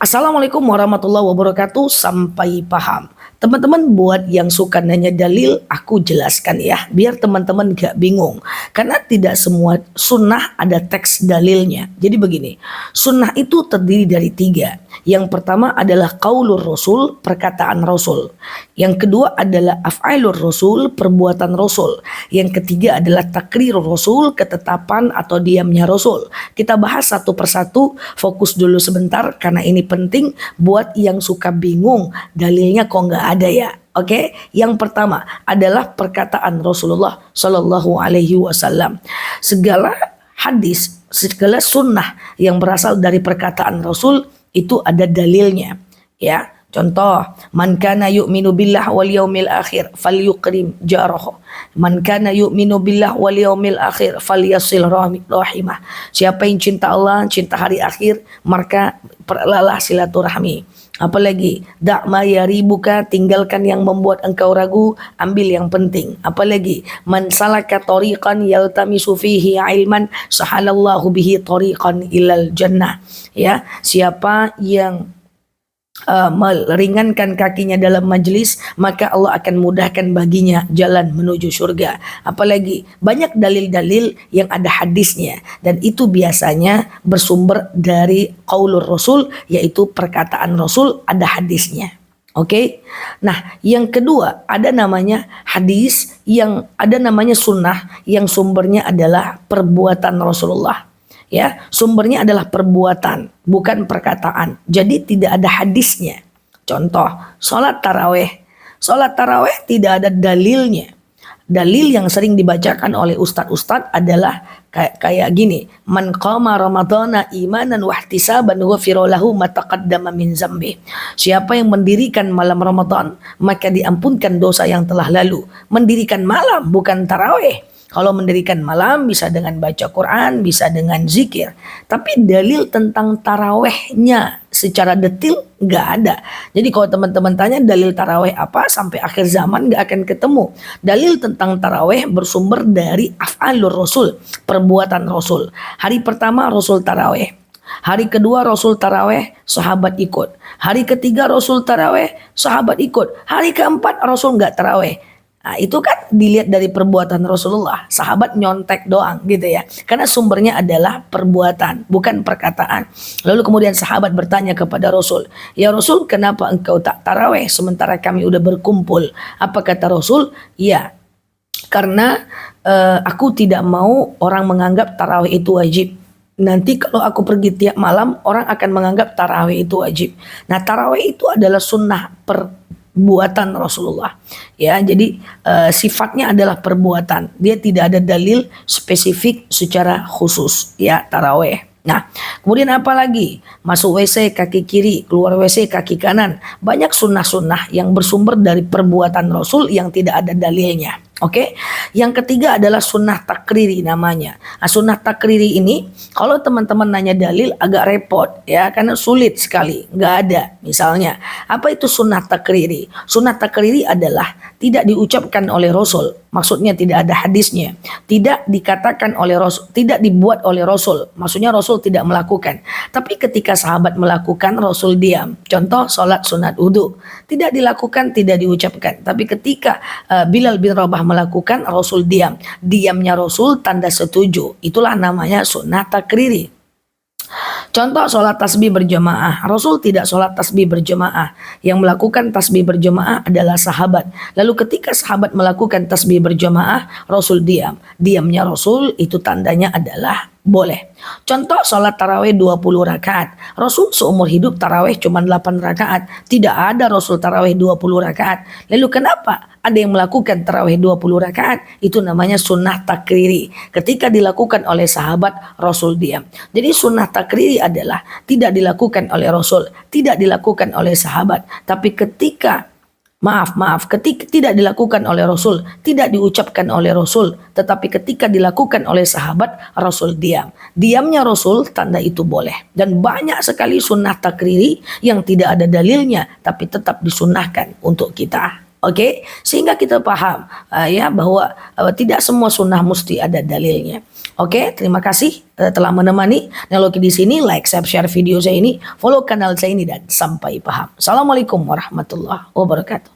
Assalamualaikum warahmatullahi wabarakatuh. Sampai paham. Teman-teman buat yang suka nanya dalil, aku jelaskan ya, biar teman-teman gak bingung. Karena tidak semua sunnah ada teks dalilnya. Jadi begini, sunnah itu terdiri dari tiga. Yang pertama adalah qaulur rasul, perkataan rasul. Yang kedua adalah af'ailur rasul, perbuatan rasul. Yang ketiga adalah takrirur rasul, ketetapan atau diamnya rasul. Kita bahas satu persatu, fokus dulu sebentar karena ini penting buat yang suka bingung dalilnya kok nggak ada ya. Oke, yang pertama adalah perkataan Rasulullah Shallallahu Alaihi Wasallam. Segala hadis, segala sunnah yang berasal dari perkataan Rasul itu ada dalilnya. Ya, contoh, man kana yu'minu billah wal yaumil akhir falyukrim jarahu. Man kana yu'minu billah wal yaumil akhir falyasil rahimah. Siapa yang cinta Allah, cinta hari akhir, maka perlalah silaturahmi. Apalagi dakma yaribuka, tinggalkan yang membuat engkau ragu, ambil yang penting. Apalagi man salaka tariqan yaltamisu fihi ilman sahalallahu bihi tariqan ilal jannah. Ya, siapa yang meringankan kakinya dalam majlis, maka Allah akan mudahkan baginya jalan menuju surga. Apalagi banyak dalil-dalil yang ada hadisnya, dan itu biasanya bersumber dari qaulur rasul, yaitu perkataan Rasul, ada hadisnya. Oke. Nah, yang kedua ada namanya hadis, yang ada namanya sunnah, yang sumbernya adalah perbuatan Rasulullah. Ya, sumbernya adalah perbuatan, bukan perkataan. Jadi tidak ada hadisnya. Contoh, sholat taraweh. Sholat taraweh tidak ada dalilnya. Dalil yang sering dibacakan oleh ustadz-ustadz adalah kayak gini. Man qama ramadhana imanan wahtisaban ghufira lahu ma taqaddama min zambi. Siapa yang mendirikan malam Ramadan, maka diampunkan dosa yang telah lalu. Mendirikan malam bukan taraweh. Kalau mendirikan malam bisa dengan baca Quran, bisa dengan zikir. Tapi dalil tentang tarawehnya secara detil nggak ada. Jadi kalau teman-teman tanya dalil taraweh apa, sampai akhir zaman nggak akan ketemu. Dalil tentang taraweh bersumber dari af'alur rasul, perbuatan Rasul. Hari pertama Rasul taraweh. Hari kedua Rasul taraweh, sahabat ikut. Hari ketiga Rasul taraweh, sahabat ikut. Hari keempat Rasul nggak taraweh. Nah, itu kan dilihat dari perbuatan Rasulullah. Sahabat nyontek doang gitu ya. Karena sumbernya adalah perbuatan, bukan perkataan. Lalu kemudian sahabat bertanya kepada Rasul, "Ya Rasul, kenapa engkau tak taraweh sementara kami udah berkumpul?" Apa kata Rasul? "Ya, karena aku tidak mau orang menganggap taraweh itu wajib. Nanti kalau aku pergi tiap malam, orang akan menganggap taraweh itu wajib." Nah, taraweh itu adalah sunnah perbuatan Rasulullah. Ya, jadi sifatnya adalah perbuatan. Dia tidak ada dalil spesifik secara khusus ya taraweh. Nah, kemudian apa lagi? Masuk WC kaki kiri, keluar WC kaki kanan. Banyak sunnah-sunnah yang bersumber dari perbuatan Rasul yang tidak ada dalilnya. Oke. Yang ketiga adalah sunnah takriri namanya. Nah, sunnah takriri ini kalau teman-teman nanya dalil agak repot ya, karena sulit sekali, nggak ada. Misalnya, apa itu sunnah takriri? Sunnah takriri adalah tidak diucapkan oleh Rasul, maksudnya tidak ada hadisnya, tidak dikatakan oleh Rasul, tidak dibuat oleh Rasul, maksudnya Rasul tidak melakukan. Tapi ketika sahabat melakukan, Rasul diam. Contoh, sholat sunat wudu, tidak dilakukan, tidak diucapkan. Tapi ketika Bilal bin Rabah melakukan, Rasul diam. Diamnya Rasul tanda setuju. Itulah namanya sunnah takriri. Contoh, sholat tasbih berjamaah. Rasul tidak sholat tasbih berjamaah. Yang melakukan tasbih berjamaah adalah sahabat. Lalu ketika sahabat melakukan tasbih berjamaah, Rasul diam. Diamnya Rasul itu tandanya adalah boleh. Contoh, sholat taraweh 20 rakaat. Rasul seumur hidup taraweh cuma 8 rakaat. Tidak ada Rasul taraweh 20 rakaat. Lalu kenapa ada yang melakukan taraweh 20 rakaat? Itu namanya sunnah takriri. Ketika dilakukan oleh sahabat, Rasul diam. Jadi sunnah takriri adalah tidak dilakukan oleh Rasul, tidak dilakukan oleh sahabat. Tapi ketika ketika tidak dilakukan oleh Rasul, tidak diucapkan oleh Rasul, tetapi ketika dilakukan oleh sahabat, Rasul diam. Diamnya Rasul tanda itu boleh. Dan banyak sekali sunnah takriri yang tidak ada dalilnya, tapi tetap disunnahkan untuk kita. Oke, sehingga kita paham ya bahwa tidak semua sunnah mesti ada dalilnya. Oke, terima kasih telah menemani Neloki di sini. Like, share video saya ini, follow kanal saya ini dan sampai paham. Assalamualaikum warahmatullahi wabarakatuh.